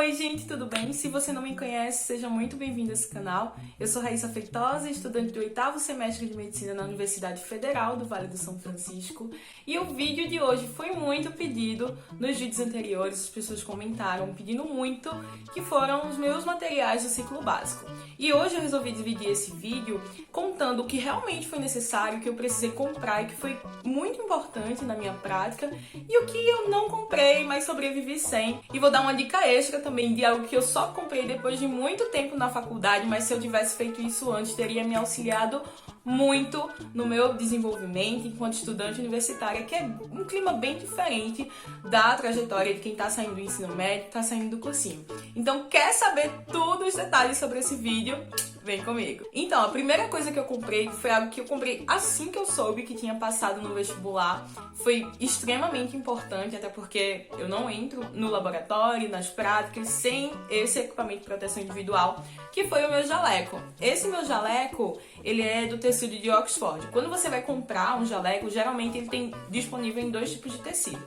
Oi gente, tudo bem? Se você não me conhece, seja muito bem-vindo a esse canal. Eu sou Raíssa Feitosa, estudante do 8º semestre de Medicina na Universidade Federal do Vale do São Francisco. E o vídeo de hoje foi muito pedido nos vídeos anteriores, as pessoas comentaram pedindo muito, que foram os meus materiais do ciclo básico. E hoje eu resolvi dividir esse vídeo contando o que realmente foi necessário, o que eu precisei comprar e que foi muito importante na minha prática, e o que eu não comprei, mas sobrevivi sem. E vou dar uma dica extra também de algo que eu só comprei depois de muito tempo na faculdade, mas se eu tivesse feito isso antes, teria me auxiliado muito no meu desenvolvimento enquanto estudante universitária, que é um clima bem diferente da trajetória de quem está saindo do ensino médio, está saindo do cursinho. Então, quer saber todos os detalhes sobre esse vídeo? Vem comigo! Então, a primeira coisa que eu comprei foi algo que eu comprei assim que eu soube que tinha passado no vestibular. Foi extremamente importante, até porque eu não entro no laboratório, nas práticas, sem esse equipamento de proteção individual, que foi o meu jaleco. Esse meu jaleco, ele é do tecido de Oxford. Quando você vai comprar um jaleco, geralmente ele tem disponível em dois tipos de tecido.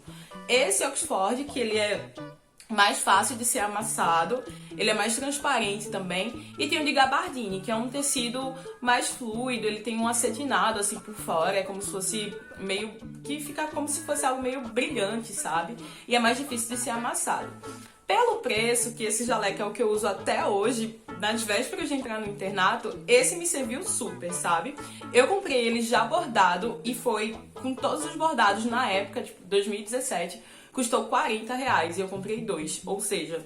Esse Oxford, que ele é mais fácil de ser amassado, ele é mais transparente também, e tem o de gabardine, que é um tecido mais fluido, ele tem um acetinado assim por fora, é como se fosse meio, que fica como se fosse algo meio brilhante, sabe? E é mais difícil de ser amassado. Pelo preço, que esse jaleco é o que eu uso até hoje, nas vésperas de entrar no internato, esse me serviu super, sabe? Eu comprei ele já bordado e foi com todos os bordados na época, tipo 2017, custou R$40 e eu comprei dois. Ou seja,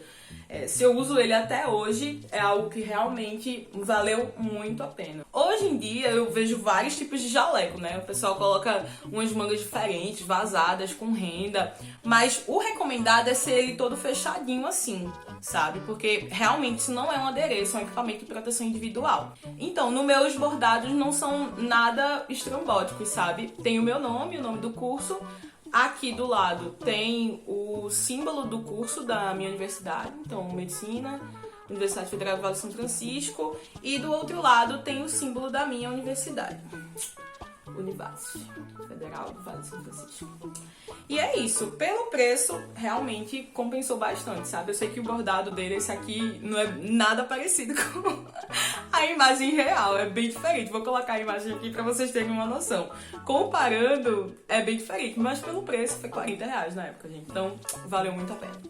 se eu uso ele até hoje, é algo que realmente valeu muito a pena. Hoje em dia eu vejo vários tipos de jaleco, né? O pessoal coloca umas mangas diferentes, vazadas, com renda. Mas o recomendado é ser ele todo fechadinho assim, sabe? Porque realmente isso não é um adereço, é um equipamento de proteção individual. Então, nos meus bordados não são nada estrambóticos, sabe? Tem o meu nome, o nome do curso. Aqui do lado tem o símbolo do curso da minha universidade, então Medicina, Universidade Federal do Vale do São Francisco, e do outro lado tem o símbolo da minha universidade, Univasf, Federal do Vale do São Francisco. E é isso, pelo preço realmente compensou bastante, sabe? Eu sei que o bordado dele, esse aqui, não é nada parecido com a imagem real, é bem diferente. Vou colocar a imagem aqui pra vocês terem uma noção. Comparando, é bem diferente, mas pelo preço foi R$40 na época, gente. Então, valeu muito a pena.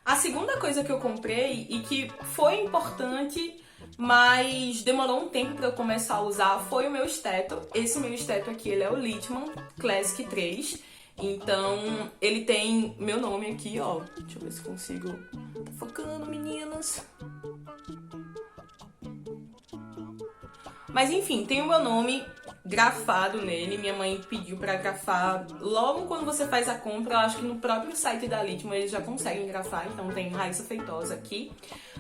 A segunda coisa que eu comprei e que foi importante, mas demorou um tempo pra eu começar a usar, foi o meu esteto. Esse meu esteto aqui, ele é o Littmann Classic 3. Então, ele tem meu nome aqui, ó. Deixa eu ver se consigo. Tá focando, meninas. Mas enfim, tem o meu nome grafado nele. Minha mãe pediu pra grafar logo quando você faz a compra. Eu acho que no próprio site da Littmann eles já conseguem grafar, então tem Raíssa Feitosa aqui.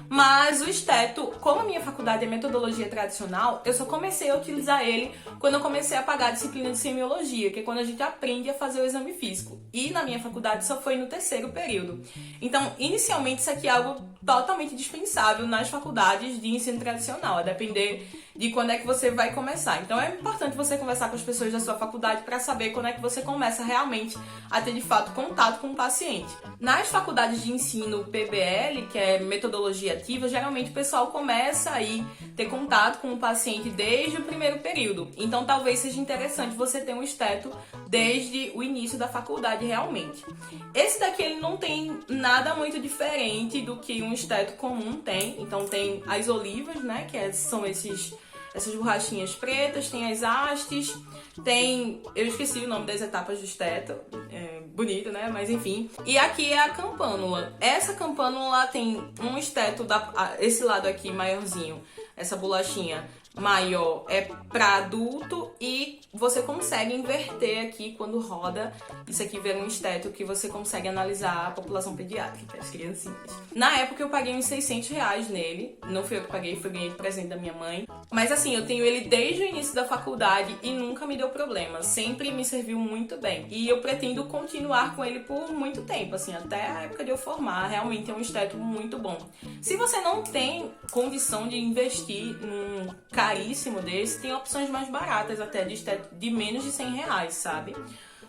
Mas o esteto, como a minha faculdade é metodologia tradicional, eu só comecei a utilizar ele quando eu comecei a pagar a disciplina de semiologia, que é quando a gente aprende a fazer o exame físico. E na minha faculdade só foi no terceiro período. Então, inicialmente, isso aqui é algo totalmente dispensável nas faculdades de ensino tradicional, a depender de quando é que você vai começar. Então, é importante você conversar com as pessoas da sua faculdade para saber quando é que você começa realmente a ter, de fato, contato com o paciente. Nas faculdades de ensino PBL, que é metodologia ativa, geralmente o pessoal começa aí ter contato com o paciente desde o primeiro período. Então, talvez seja interessante você ter um esteto desde o início da faculdade realmente. Esse daqui, ele não tem nada muito diferente do que um esteto comum tem. Então, tem as olivas, né, que são essas borrachinhas pretas, tem as hastes, tem... eu esqueci o nome das etapas do esteto, bonito, né? Mas enfim. E aqui é a campânula. Essa campânula tem um esteto, esse lado aqui maiorzinho, essa bolachinha maior é para adulto, e você consegue inverter aqui quando roda. Isso aqui vira um esteto que você consegue analisar a população pediátrica, as criancinhas. Na época eu paguei uns R$600 nele, não fui eu que paguei, foi ganhei de presente da minha mãe. Mas assim, eu tenho ele desde o início da faculdade e nunca me deu problema, sempre me serviu muito bem. E eu pretendo continuar com ele por muito tempo, assim, até a época de eu formar. Realmente é um esteto muito bom. Se você não tem condição de investir num caríssimo desse, tem opções mais baratas até de esteto de menos de R$100, sabe?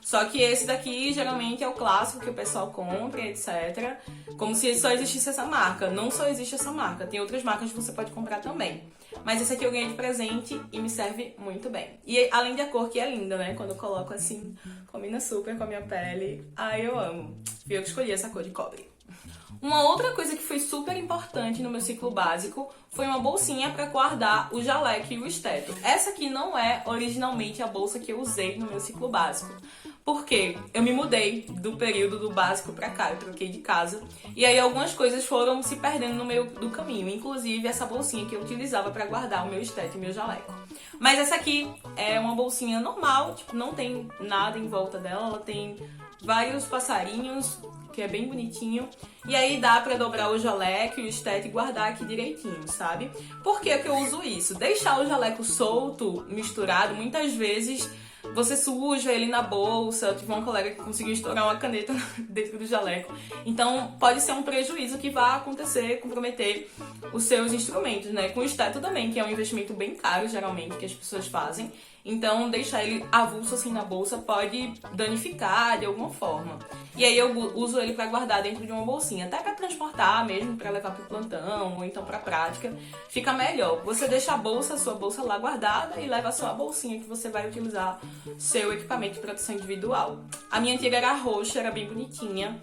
Só que esse daqui geralmente é o clássico que o pessoal compra, etc. Como se só existisse essa marca. Não só existe essa marca, tem outras marcas que você pode comprar também. Mas esse aqui eu ganhei de presente e me serve muito bem. E além da cor que é linda, né? Quando eu coloco assim, combina super com a minha pele. Ai, eu amo. Fui eu que escolhi essa cor de cobre. Uma outra coisa que foi super importante no meu ciclo básico foi uma bolsinha para guardar o jaleco e o esteto. Essa aqui não é originalmente a bolsa que eu usei no meu ciclo básico. Porque eu me mudei do período do básico pra cá, eu troquei de casa. E aí algumas coisas foram se perdendo no meio do caminho. Inclusive essa bolsinha que eu utilizava pra guardar o meu esteto e meu jaleco. Mas essa aqui é uma bolsinha normal, tipo, não tem nada em volta dela. Ela tem vários passarinhos, que é bem bonitinho. E aí dá pra dobrar o jaleco e o esteto e guardar aqui direitinho, sabe? Por que que eu uso isso? Deixar o jaleco solto, misturado, muitas vezes você suja ele na bolsa. Eu tive uma colega que conseguiu estourar uma caneta dentro do jaleco. Então pode ser um prejuízo que vai acontecer, comprometer os seus instrumentos, né? Com o esteto também, que é um investimento bem caro, geralmente, que as pessoas fazem. Então deixar ele avulso assim na bolsa pode danificar de alguma forma. E aí eu uso ele para guardar dentro de uma bolsinha, até para transportar mesmo, para levar pro plantão ou então para prática. Fica melhor. Você deixa a sua bolsa lá guardada e leva só a bolsinha que você vai utilizar seu equipamento de proteção individual. A minha antiga era roxa, era bem bonitinha.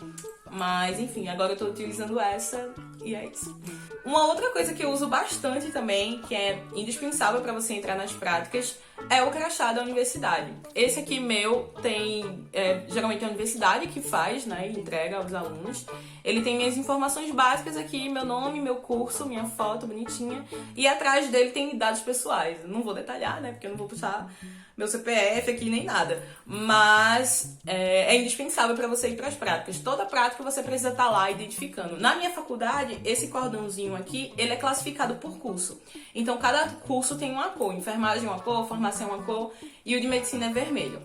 Mas enfim, agora eu tô utilizando essa e é isso. Uma outra coisa que eu uso bastante também, que é indispensável para você entrar nas práticas, é o crachá da universidade. Esse aqui meu tem, geralmente é a universidade que faz, né, e entrega aos alunos. Ele tem minhas informações básicas aqui, meu nome, meu curso, minha foto bonitinha. E atrás dele tem dados pessoais. Eu não vou detalhar, né, porque eu não vou puxar meu CPF aqui nem nada. Mas é indispensável para você ir para as práticas. Toda prática você precisa estar lá identificando. Na minha faculdade, esse cordãozinho aqui, ele é classificado por curso. Então cada curso tem uma cor. Enfermagem é uma cor, farmácia é uma cor e o de medicina é vermelho.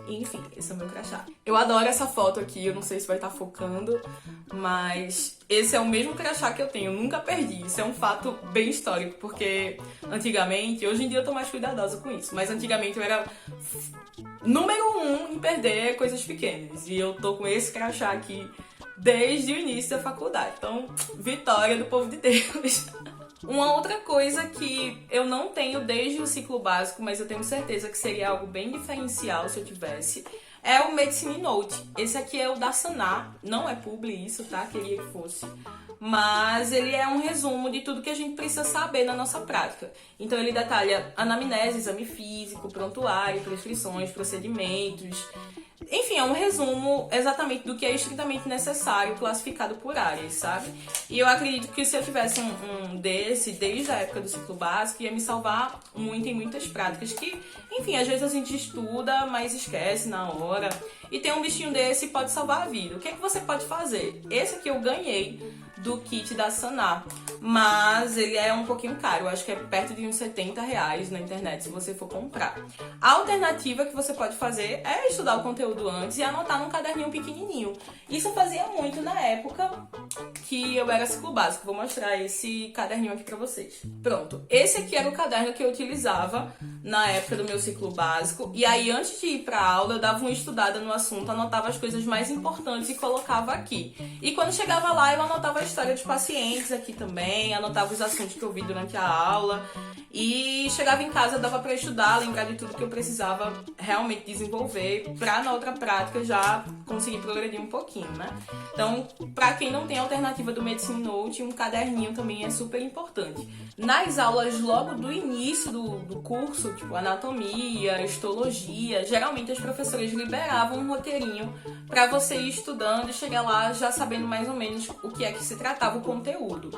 Enfim, esse é o meu crachá. Eu adoro essa foto aqui, eu não sei se vai estar focando, mas esse é o mesmo crachá que eu tenho, eu nunca perdi. Isso é um fato bem histórico, porque antigamente, hoje em dia eu tô mais cuidadosa com isso, mas antigamente eu era número 1 em perder coisas pequenas. E eu tô com esse crachá aqui desde o início da faculdade. Então, vitória do povo de Deus. Uma outra coisa que eu não tenho desde o ciclo básico, mas eu tenho certeza que seria algo bem diferencial se eu tivesse, é o Medicine Note. Esse aqui é o da Sanar, não é publi isso, tá? Queria que fosse. Mas ele é um resumo de tudo que a gente precisa saber na nossa prática. Então ele detalha anamnese, exame físico, prontuário, prescrições, procedimentos. Enfim, é um resumo exatamente do que é estritamente necessário, classificado por áreas, sabe? E eu acredito que se eu tivesse um desse, desde a época do ciclo básico, ia me salvar muito em muitas práticas que, enfim, às vezes a gente estuda, mas esquece na hora. E ter um bichinho desse pode salvar a vida. O que é que você pode fazer? Esse aqui eu ganhei do kit da Sanar, mas ele é um pouquinho caro, eu acho que é perto de uns R$70 na internet se você for comprar. A alternativa que você pode fazer é estudar o conteúdo antes e anotar num caderninho pequenininho. Isso eu fazia muito na época que eu era ciclo básico. Vou mostrar esse caderninho aqui pra vocês. Pronto, esse aqui era o caderno que eu utilizava na época do meu ciclo básico, e aí antes de ir pra aula eu dava uma estudada no assunto, anotava as coisas mais importantes e colocava aqui. E quando chegava lá eu anotava a história dos pacientes aqui também, anotava os assuntos que eu vi durante a aula, e chegava em casa, dava pra estudar, lembrar de tudo que eu precisava realmente desenvolver pra na outra prática já conseguir progredir um pouquinho, né? Então, pra quem não tem alternativa do Medicine Note, um caderninho também é super importante. Nas aulas logo do início do curso, tipo anatomia, histologia, geralmente as professoras liberavam um roteirinho pra você ir estudando e chegar lá já sabendo mais ou menos o que é que se tratava o conteúdo.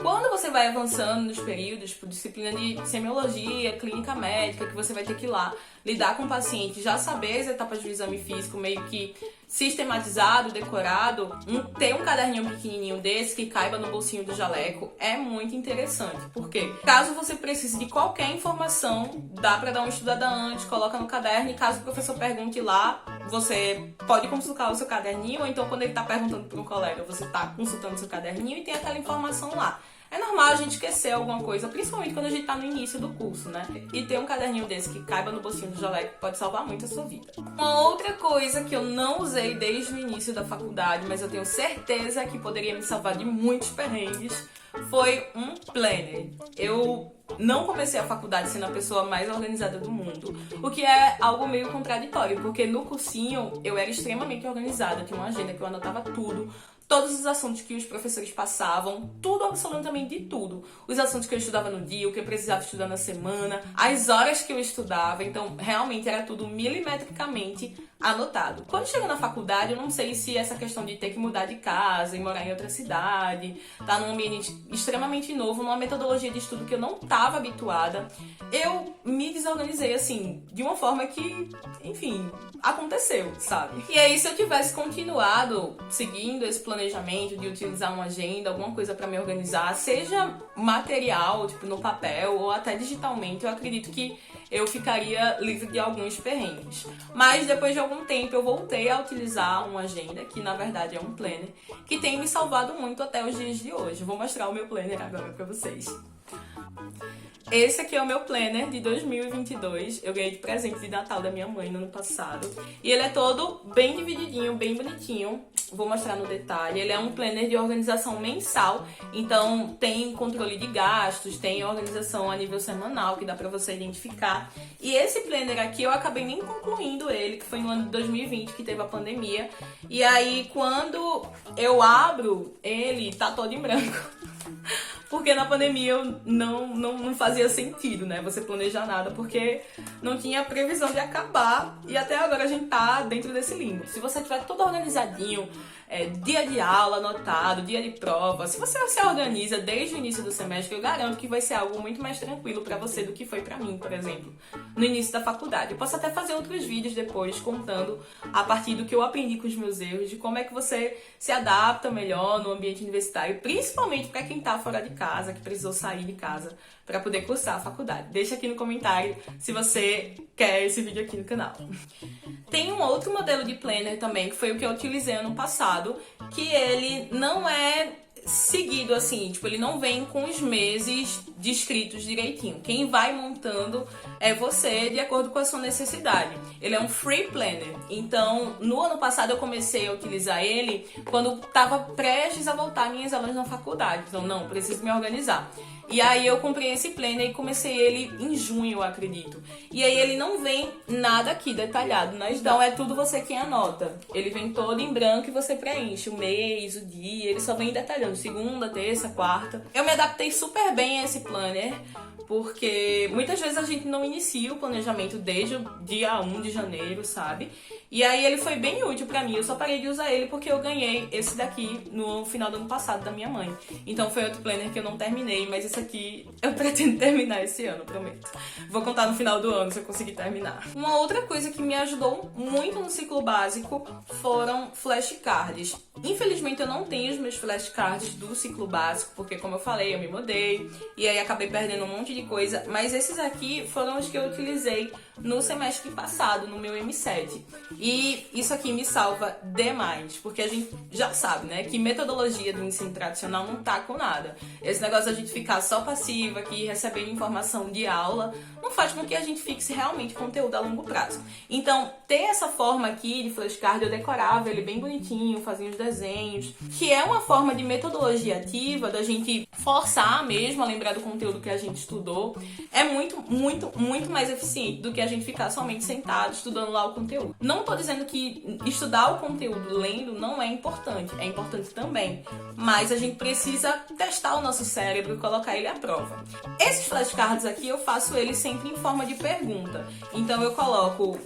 Quando você vai avançando nos períodos, por disciplina de semiologia, clínica médica, que você vai ter que ir lá lidar com o paciente, já saber as etapas do exame físico meio que sistematizado, decorado, ter um caderninho pequenininho desse que caiba no bolsinho do jaleco é muito interessante, porque caso você precise de qualquer informação, dá pra dar uma estudada antes, coloca no caderno e caso o professor pergunte lá, você pode consultar o seu caderninho, ou então quando ele tá perguntando para um colega, você tá consultando o seu caderninho e tem aquela informação lá. É normal a gente esquecer alguma coisa, principalmente quando a gente tá no início do curso, né? E ter um caderninho desse que caiba no bolsinho do jaleco pode salvar muito a sua vida. Uma outra coisa que eu não usei desde o início da faculdade, mas eu tenho certeza que poderia me salvar de muitos perrengues, foi um planner. Eu não comecei a faculdade sendo a pessoa mais organizada do mundo, o que é algo meio contraditório, porque no cursinho eu era extremamente organizada, tinha uma agenda que eu anotava tudo, todos os assuntos que os professores passavam, tudo, absolutamente de tudo. Os assuntos que eu estudava no dia, o que eu precisava estudar na semana, as horas que eu estudava, então realmente era tudo milimetricamente anotado. Quando chegou na faculdade, eu não sei se essa questão de ter que mudar de casa e morar em outra cidade, tá num ambiente extremamente novo, numa metodologia de estudo que eu não estava habituada, eu me desorganizei assim, de uma forma que, enfim, aconteceu, sabe? E aí, se eu tivesse continuado seguindo esse planejamento de utilizar uma agenda, alguma coisa para me organizar, seja material, tipo no papel ou até digitalmente, eu acredito que eu ficaria livre de alguns perrengues. Mas depois de algum tempo eu voltei a utilizar uma agenda, que na verdade é um planner, que tem me salvado muito até os dias de hoje. Vou mostrar o meu planner agora para vocês. Esse aqui é o meu planner de 2022, eu ganhei de presente de Natal da minha mãe no ano passado. E ele é todo bem divididinho, bem bonitinho, vou mostrar no detalhe. Ele é um planner de organização mensal, então tem controle de gastos, tem organização a nível semanal, que dá pra você identificar. E esse planner aqui eu acabei nem concluindo ele, que foi no ano de 2020, que teve a pandemia. E aí quando eu abro ele, tá todo em branco. Porque na pandemia eu não fazia sentido, né? Você planejar nada, porque não tinha previsão de acabar. E até agora a gente tá dentro desse limbo. Se você tiver tudo organizadinho, dia de aula anotado, dia de prova, se você se organiza desde o início do semestre, eu garanto que vai ser algo muito mais tranquilo pra você do que foi pra mim, por exemplo, no início da faculdade. Eu posso até fazer outros vídeos depois contando a partir do que eu aprendi com os meus erros, de como é que você se adapta melhor no ambiente universitário, principalmente pra quem tá fora de casa, que precisou sair de casa para poder cursar a faculdade. Deixa aqui no comentário se você quer esse vídeo aqui no canal. Tem um outro modelo de planner também, que foi o que eu utilizei ano passado, que ele não é seguido assim, tipo, ele não vem com os meses descritos direitinho. Quem vai montando é você, de acordo com a sua necessidade. Ele é um free planner. Então, no ano passado eu comecei a utilizar ele quando estava prestes a voltar minhas aulas na faculdade. Então, não, preciso me organizar. E aí eu comprei esse planner e comecei ele em junho, eu acredito. E aí ele não vem nada aqui detalhado, né? Então é tudo você quem anota. Ele vem todo em branco e você preenche o mês, o dia, ele só vem detalhando segunda, terça, quarta. Eu me adaptei super bem a esse planner, porque muitas vezes a gente não inicia o planejamento desde o dia 1 de janeiro, sabe? E aí ele foi bem útil pra mim, eu só parei de usar ele porque eu ganhei esse daqui no final do ano passado da minha mãe. Então foi outro planner que eu não terminei, mas esse aqui eu pretendo terminar esse ano, prometo. Vou contar no final do ano se eu conseguir terminar. Uma outra coisa que me ajudou muito no ciclo básico foram flashcards. Infelizmente eu não tenho os meus flashcards do ciclo básico, porque como eu falei, eu me mudei e aí acabei perdendo um monte de coisa, mas esses aqui foram os que eu utilizei no semestre passado, no meu M7. E isso aqui me salva demais, porque a gente já sabe, né, que metodologia do ensino tradicional não tá com nada. Esse negócio da gente ficar só passiva aqui, recebendo informação de aula, não faz com que a gente fixe realmente conteúdo a longo prazo. Então, ter essa forma aqui de flashcard, eu decorava ele bem bonitinho, fazia os desenhos, que é uma forma de metodologia ativa, da gente forçar mesmo a lembrar do conteúdo que a gente estudou. É muito mais eficiente do que a gente ficar somente sentado estudando lá o conteúdo. Não tô dizendo que estudar o conteúdo lendo não é importante também, mas a gente precisa testar o nosso cérebro e colocar ele à prova. Esses flashcards aqui eu faço eles sempre em forma de pergunta. Então eu coloco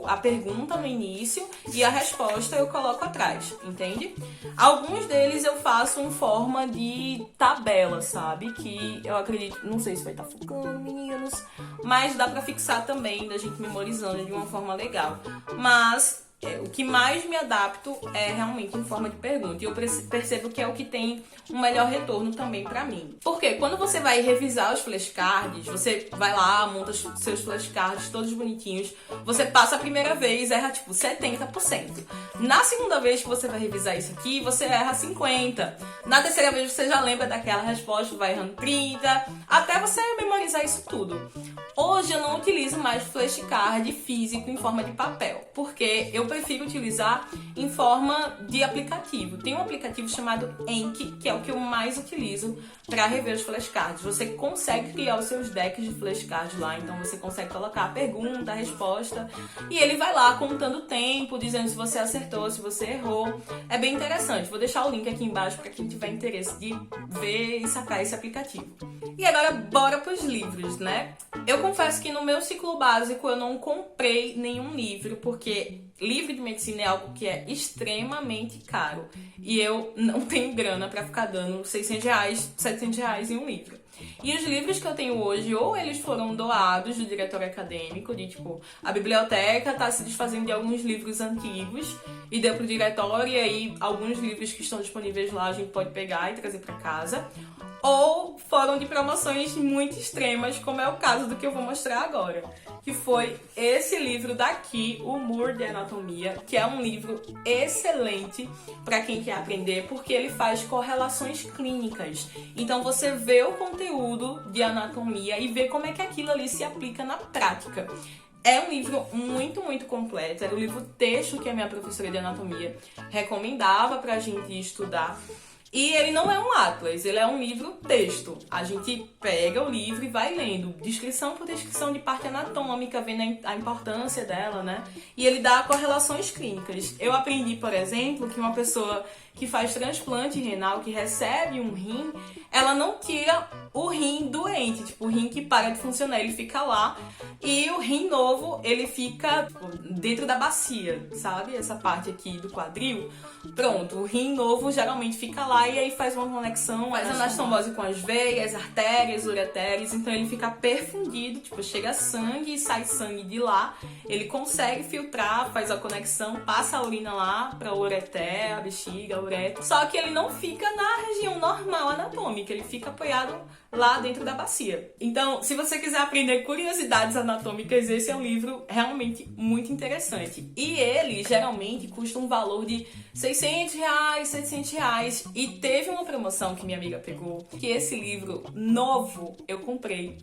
a pergunta no início e a resposta eu coloco atrás, entende? Alguns deles eu faço em forma de tabela, sabe? Que eu acredito, não sei se vai estar focando, meninos, mas dá pra fixar também, da gente memorizando de uma forma legal. Mas O que mais me adapto é realmente em forma de pergunta. E eu percebo que é o que tem um melhor retorno também pra mim. Porque quando você vai revisar os flashcards, você vai lá, monta seus flashcards todos bonitinhos, você passa a primeira vez, erra tipo 70%. Na segunda vez que você vai revisar isso aqui, você erra 50%. Na terceira vez você já lembra daquela resposta, vai errando 30%, até você memorizar isso tudo. Hoje eu não utilizo mais flashcard físico em forma de papel, porque eu prefiro utilizar em forma de aplicativo. Tem um aplicativo chamado Anki, que é o que eu mais utilizo para rever os flashcards. Você consegue criar os seus decks de flashcards lá, então você consegue colocar a pergunta, a resposta, e ele vai lá contando o tempo, dizendo se você acertou, se você errou. É bem interessante. Vou deixar o link aqui embaixo para quem tiver interesse de ver e sacar esse aplicativo. E agora bora pros livros, né? Eu confesso que no meu ciclo básico eu não comprei nenhum livro, porque livro de medicina é algo que é extremamente caro. E eu não tenho grana pra ficar dando R$600, R$700 em um livro. E os livros que eu tenho hoje, ou eles foram doados do diretório acadêmico, de tipo, a biblioteca tá se desfazendo de alguns livros antigos e deu pro diretório, e aí alguns livros que estão disponíveis lá a gente pode pegar e trazer pra casa. Ou foram de promoções muito extremas, como é o caso do que eu vou mostrar agora, que foi esse livro daqui, O Humor de Anatomia, que é um livro excelente para quem quer aprender, porque ele faz correlações clínicas. Então você vê o conteúdo de anatomia e vê como é que aquilo ali se aplica na prática. É um livro muito, muito completo. Era o livro texto que a minha professora de anatomia recomendava pra gente estudar. E ele não é um atlas, ele é um livro texto. A gente pega o livro e vai lendo, descrição por descrição de parte anatômica, vendo a importância dela, né? E ele dá correlações clínicas. Eu aprendi, por exemplo, que uma pessoa que faz transplante renal, que recebe um rim, ela não tira o rim doente, tipo, o rim que para de funcionar, ele fica lá, e o rim novo, ele fica dentro da bacia, sabe? Essa parte aqui do quadril. Pronto, o rim novo geralmente fica lá e aí faz uma conexão, faz anastombose com as veias, artérias, ureteres, então ele fica perfundido, tipo, chega sangue e sai sangue de lá, ele consegue filtrar, faz a conexão, passa a urina lá pra ureter, a bexiga, a uretra, só que ele não fica na região normal anatômica, ele fica apoiado lá dentro da bacia. Então, se você quiser aprender curiosidades anatômicas, esse é um livro realmente muito interessante. E ele, geralmente, custa um valor de R$600, R$700. E teve uma promoção que minha amiga pegou, que esse livro novo eu comprei,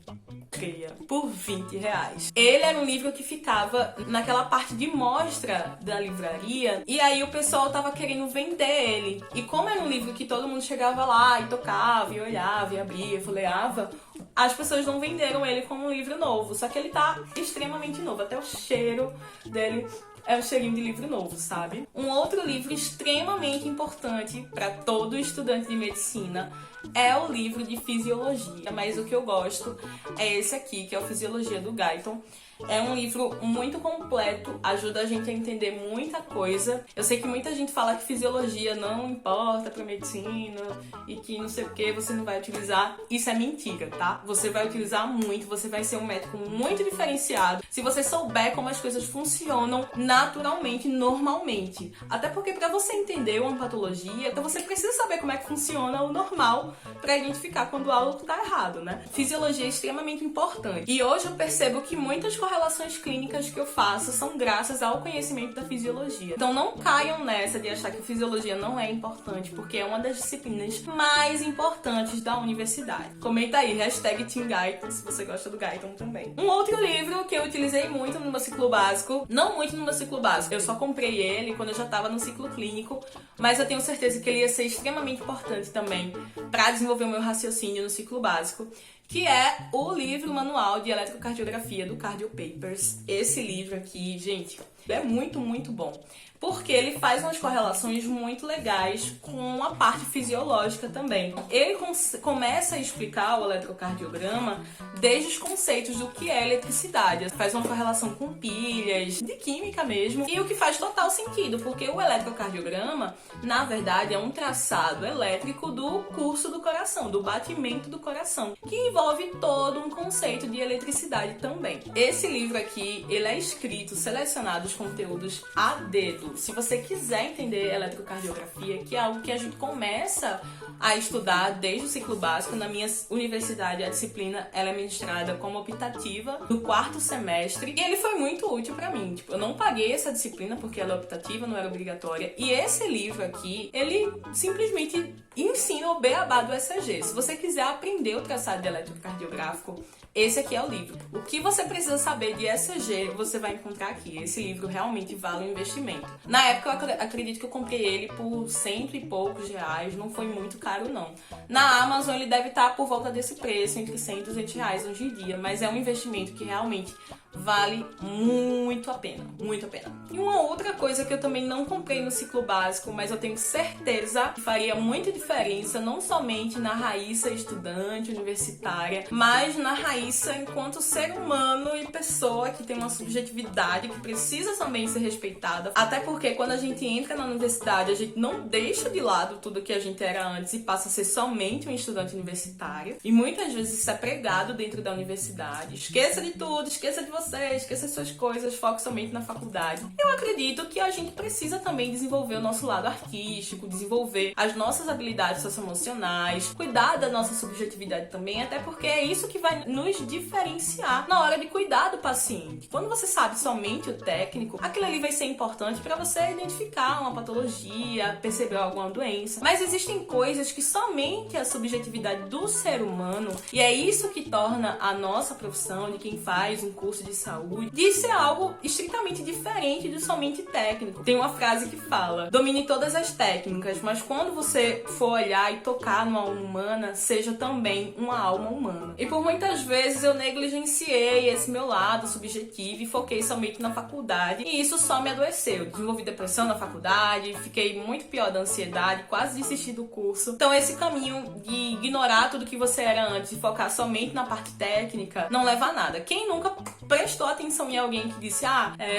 creia, por R$20. Ele era um livro que ficava naquela parte de mostra da livraria, e aí o pessoal tava querendo vender ele. E como era um livro que todo mundo chegava lá e tocava, e olhava, e abria, folheava, as pessoas não venderam ele como um livro novo. Só que ele tá extremamente novo, até o cheiro dele é o cheirinho de livro novo, sabe? Um outro livro extremamente importante para todo estudante de medicina é o livro de fisiologia, mas o que eu gosto é esse aqui, que é o Fisiologia do Guyton. É um livro muito completo, ajuda a gente a entender muita coisa. Eu sei que muita gente fala que fisiologia não importa pra medicina e que não sei o que você não vai utilizar. Isso é mentira, tá? Você vai utilizar muito, você vai ser um médico muito diferenciado se você souber como as coisas funcionam naturalmente, normalmente. Até porque pra você entender uma patologia, então você precisa saber como é que funciona o normal pra identificar quando algo tá errado, né? Fisiologia é extremamente importante. E hoje eu percebo que muitas correlações clínicas que eu faço são graças ao conhecimento da fisiologia. Então não caiam nessa de achar que fisiologia não é importante, porque é uma das disciplinas mais importantes da universidade. Comenta aí, #TeamGuyton, se você gosta do Guyton também. Um outro livro que eu utilizei muito no meu ciclo básico, não muito no meu ciclo básico, eu só comprei ele quando eu já estava no ciclo clínico, mas eu tenho certeza que ele ia ser extremamente importante também para desenvolver o meu raciocínio no ciclo básico, que é o livro manual de eletrocardiografia do Cardio Papers. Esse livro aqui, gente, é muito, muito bom. Porque ele faz umas correlações muito legais com a parte fisiológica também. Ele começa a explicar o eletrocardiograma desde os conceitos do que é eletricidade. Faz uma correlação com pilhas, de química mesmo, e o que faz total sentido, porque o eletrocardiograma, na verdade, é um traçado elétrico do curso do coração, do batimento do coração, que envolve todo um conceito de eletricidade também. Esse livro aqui, ele é escrito, selecionado os conteúdos a dedo. Se você quiser entender eletrocardiografia, que é algo que a gente começa a estudar desde o ciclo básico, na minha universidade a disciplina ela é ministrada como optativa no 4º semestre, e ele foi muito útil pra mim. Tipo, eu não paguei essa disciplina porque ela é optativa, não era obrigatória, e esse livro aqui, ele simplesmente ensina o beabá do ECG. Se você quiser aprender o traçado de eletrocardiográfico, esse aqui é o livro. O que você precisa saber de ECG, você vai encontrar aqui. Esse livro realmente vale o investimento. Na época, eu acredito que eu comprei ele por R$100 e poucos, não foi muito caro, não. Na Amazon, ele deve estar por volta desse preço, entre R$100 e R$200 hoje em dia, mas é um investimento que realmente vale muito a pena, muito a pena. E uma outra coisa que eu também não comprei no ciclo básico, mas eu tenho certeza que faria muita diferença, não somente na Raíssa estudante, universitária, mas na Raíssa enquanto ser humano e pessoa que tem uma subjetividade que precisa também ser respeitada. Até porque quando a gente entra na universidade, a gente não deixa de lado tudo que a gente era antes e passa a ser somente um estudante universitário. E muitas vezes isso é pregado dentro da universidade. Esqueça de tudo, esqueça de você, esqueça suas coisas, foque somente na faculdade. Eu acredito que a gente precisa também desenvolver o nosso lado artístico, desenvolver as nossas habilidades socioemocionais, cuidar da nossa subjetividade também, até porque é isso que vai nos diferenciar na hora de cuidar do paciente. Quando você sabe somente o técnico, aquilo ali vai ser importante para você identificar uma patologia, perceber alguma doença, mas existem coisas que somente a subjetividade do ser humano, e é isso que torna a nossa profissão, de quem faz um curso de saúde, de ser algo estritamente diferente do somente técnico. Tem uma frase que fala: domine todas as técnicas, mas quando você for olhar e tocar numa alma humana, seja também uma alma humana. E por muitas vezes eu negligenciei esse meu lado subjetivo e foquei somente na faculdade, e isso só me adoeceu. Desenvolvi depressão na faculdade, fiquei muito pior da ansiedade, quase desisti do curso. Então esse caminho de ignorar tudo que você era antes e focar somente na parte técnica não leva a nada. Quem nunca prestou atenção em alguém que disse: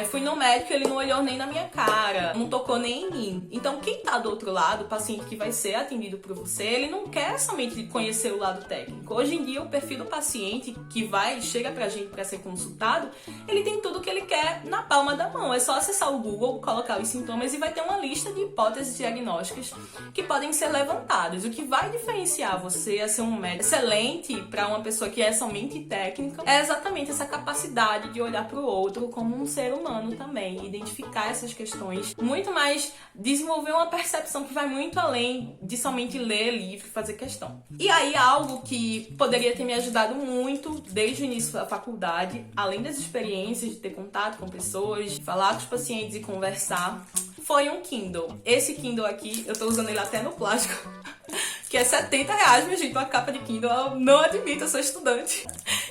fui no médico, ele não olhou nem na minha cara, não tocou nem em mim. Então quem tá do outro lado, o paciente que vai ser atendido por você, ele não quer somente conhecer o lado técnico. Hoje em dia o perfil do paciente que chega pra gente pra ser consultado, ele tem tudo que ele quer na palma da mão. É só acessar o Google, colocar os sintomas e vai ter uma lista de hipóteses diagnósticas que podem ser levantadas. O que vai diferenciar você a ser um médico excelente para uma pessoa que é somente técnica é exatamente essa capacidade de olhar para o outro como um ser humano também, identificar essas questões, muito mais desenvolver uma percepção que vai muito além de somente ler livro e fazer questão. E aí algo que poderia ter me ajudado muito desde o início da faculdade, além das experiências de ter contato com pessoas, de falar com os pacientes e conversar, foi um Kindle. Esse Kindle aqui, eu tô usando ele até no plástico, que é R$70, minha gente, uma capa de Kindle. Eu não admito, eu sou estudante.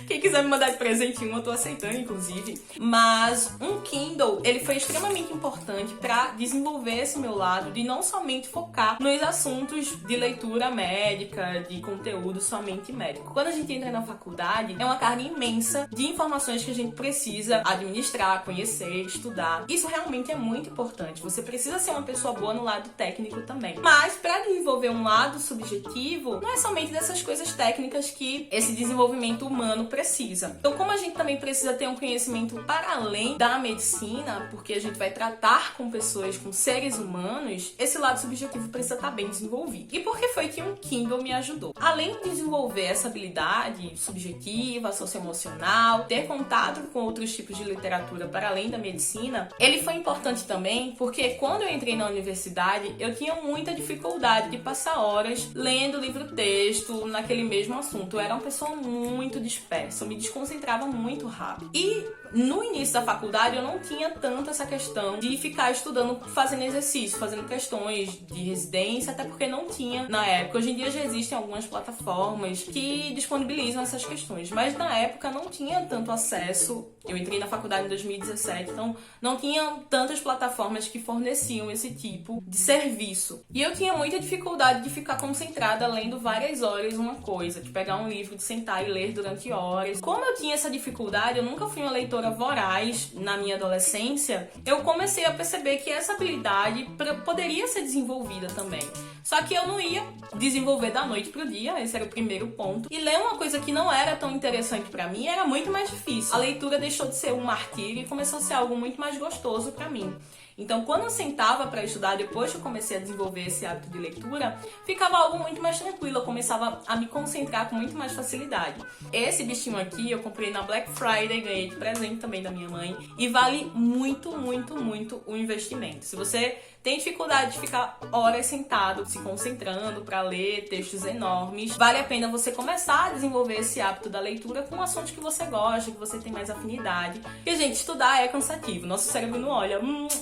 Quem quiser me mandar de presentinho, eu tô aceitando, inclusive. Mas um Kindle, ele foi extremamente importante para desenvolver esse meu lado de não somente focar nos assuntos de leitura médica, de conteúdo somente médico. Quando a gente entra na faculdade, é uma carga imensa de informações que a gente precisa administrar, conhecer, estudar. Isso realmente é muito importante. Você precisa ser uma pessoa boa no lado técnico também. Mas para desenvolver um lado subjetivo, não é somente dessas coisas técnicas que esse desenvolvimento humano precisa. Então, como a gente também precisa ter um conhecimento para além da medicina, porque a gente vai tratar com pessoas, com seres humanos, esse lado subjetivo precisa estar bem desenvolvido. E por que foi que um Kindle me ajudou? Além de desenvolver essa habilidade subjetiva, socioemocional, ter contato com outros tipos de literatura para além da medicina, ele foi importante também porque quando eu entrei na universidade, eu tinha muita dificuldade de passar horas lendo livro-texto naquele mesmo assunto. Eu era uma pessoa muito dispersa, eu me desconcentrava muito rápido. E no início da faculdade eu não tinha tanto essa questão de ficar estudando, fazendo exercício, fazendo questões de residência, até porque não tinha na época. Hoje em dia já existem algumas plataformas que disponibilizam essas questões, mas na época não tinha tanto acesso. Eu entrei na faculdade em 2017, então não tinha tantas plataformas que forneciam esse tipo de serviço. E eu tinha muita dificuldade de ficar concentrada concentrada lendo várias horas uma coisa, de pegar um livro, de sentar e ler durante horas. Como eu tinha essa dificuldade, eu nunca fui uma leitora voraz na minha adolescência, eu comecei a perceber que essa habilidade poderia ser desenvolvida também. Só que eu não ia desenvolver da noite pro dia, esse era o primeiro ponto. E ler uma coisa que não era tão interessante pra mim era muito mais difícil. A leitura deixou de ser um martírio e começou a ser algo muito mais gostoso pra mim. Então, quando eu sentava para estudar, depois que eu comecei a desenvolver esse hábito de leitura, ficava algo muito mais tranquilo, eu começava a me concentrar com muito mais facilidade. Esse bichinho aqui eu comprei na Black Friday, ganhei de presente também da minha mãe, e vale muito, muito, muito o investimento. Se você tem dificuldade de ficar horas sentado, se concentrando para ler textos enormes, vale a pena você começar a desenvolver esse hábito da leitura com assuntos que você gosta, que você tem mais afinidade. Porque, gente, estudar é cansativo. Nosso cérebro não olha,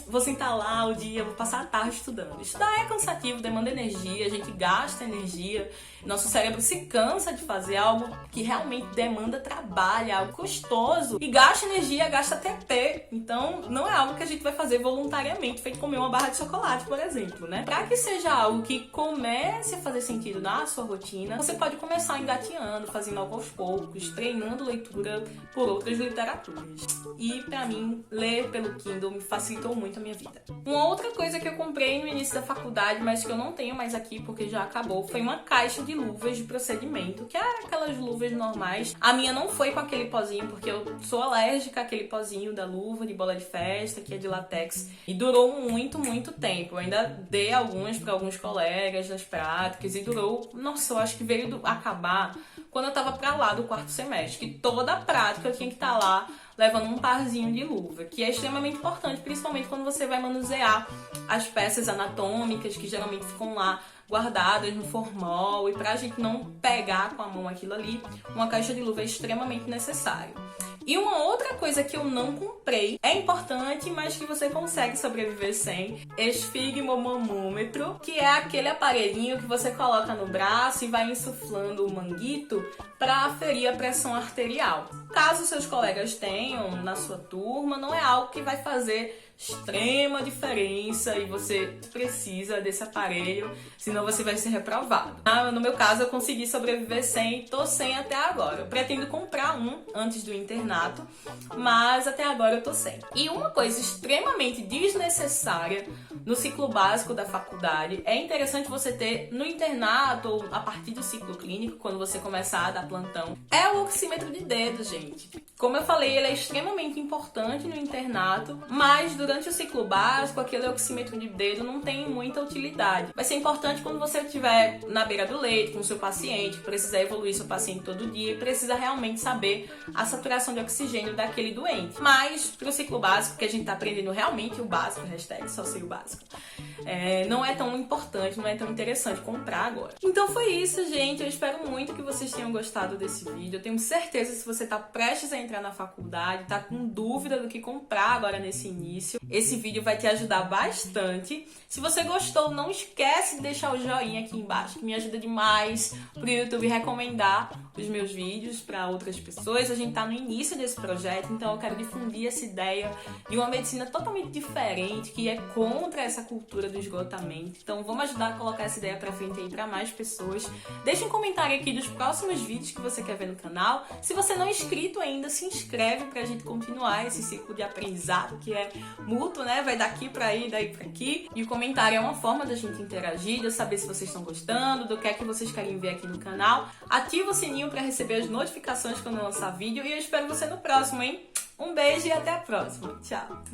vou sentar lá o dia, vou passar a tarde estudando. Estudar é cansativo, demanda energia, a gente gasta energia. Nosso cérebro se cansa de fazer algo que realmente demanda trabalho, algo custoso. E gasta energia, gasta TP. Então, não é algo que a gente vai fazer voluntariamente, feito comer uma barra de chocolate, por exemplo, né? Para que seja algo que comece a fazer sentido na sua rotina, você pode começar engateando, fazendo algo aos poucos, treinando leitura por outras literaturas. E, pra mim, ler pelo Kindle me facilitou muito a minha vida. Uma outra coisa que eu comprei no início da faculdade, mas que eu não tenho mais aqui porque já acabou, foi uma caixa de luvas de procedimento, que era aquelas luvas normais. A minha não foi com aquele pozinho, porque eu sou alérgica àquele pozinho da luva de bola de festa, que é de látex, e durou muito, muito tempo. Eu ainda dei algumas para alguns colegas das práticas e durou, nossa, eu acho que veio acabar quando eu tava pra lá do quarto semestre, que toda a prática eu tinha que estar lá levando um parzinho de luva, que é extremamente importante, principalmente quando você vai manusear as peças anatômicas que geralmente ficam lá guardadas no formol, e pra gente não pegar com a mão aquilo ali, uma caixa de luva é extremamente necessário. E uma outra coisa que eu não comprei, é importante, mas que você consegue sobreviver sem, esfigmomômetro, que é aquele aparelhinho que você coloca no braço e vai insuflando o manguito para aferir a pressão arterial. Caso seus colegas tenham na sua turma, não é algo que vai fazer extrema diferença e você precisa desse aparelho, senão você vai ser reprovado. No meu caso, eu consegui sobreviver sem, tô sem até agora. Eu pretendo comprar um antes do internato, mas até agora eu tô sem. E uma coisa extremamente desnecessária no ciclo básico da faculdade, é interessante você ter no internato ou a partir do ciclo clínico, quando você começar a dar plantão, é o oxímetro de dedo, gente. Como eu falei, ele é extremamente importante no internato, mas durante o ciclo básico, aquele oxímetro de dedo não tem muita utilidade. Vai ser importante quando você estiver na beira do leito com o seu paciente, precisar evoluir seu paciente todo dia e precisa realmente saber a saturação de oxigênio daquele doente. Mas, para o ciclo básico, que a gente está aprendendo realmente o básico, hashtag só sei o básico, não é tão importante, não é tão interessante comprar agora. Então foi isso, gente. Eu espero muito que vocês tenham gostado desse vídeo. Eu tenho certeza que se você está prestes a entrar na faculdade, está com dúvida do que comprar agora nesse início, esse vídeo vai te ajudar bastante. Se você gostou, não esquece de deixar o joinha aqui embaixo, que me ajuda demais pro YouTube recomendar os meus vídeos para outras pessoas. A gente tá no início desse projeto, então eu quero difundir essa ideia de uma medicina totalmente diferente, que é contra essa cultura do esgotamento. Então vamos ajudar a colocar essa ideia pra frente aí para mais pessoas. Deixa um comentário aqui dos próximos vídeos que você quer ver no canal. Se você não é inscrito ainda, se inscreve pra gente continuar esse ciclo de aprendizado, que é mútuo, né? Vai daqui pra aí, daí pra aqui. E o comentário é uma forma da gente interagir, de eu saber se vocês estão gostando, do que é que vocês querem ver aqui no canal. Ativa o sininho para receber as notificações quando eu lançar vídeo e eu espero você no próximo, hein? Um beijo e até a próxima. Tchau!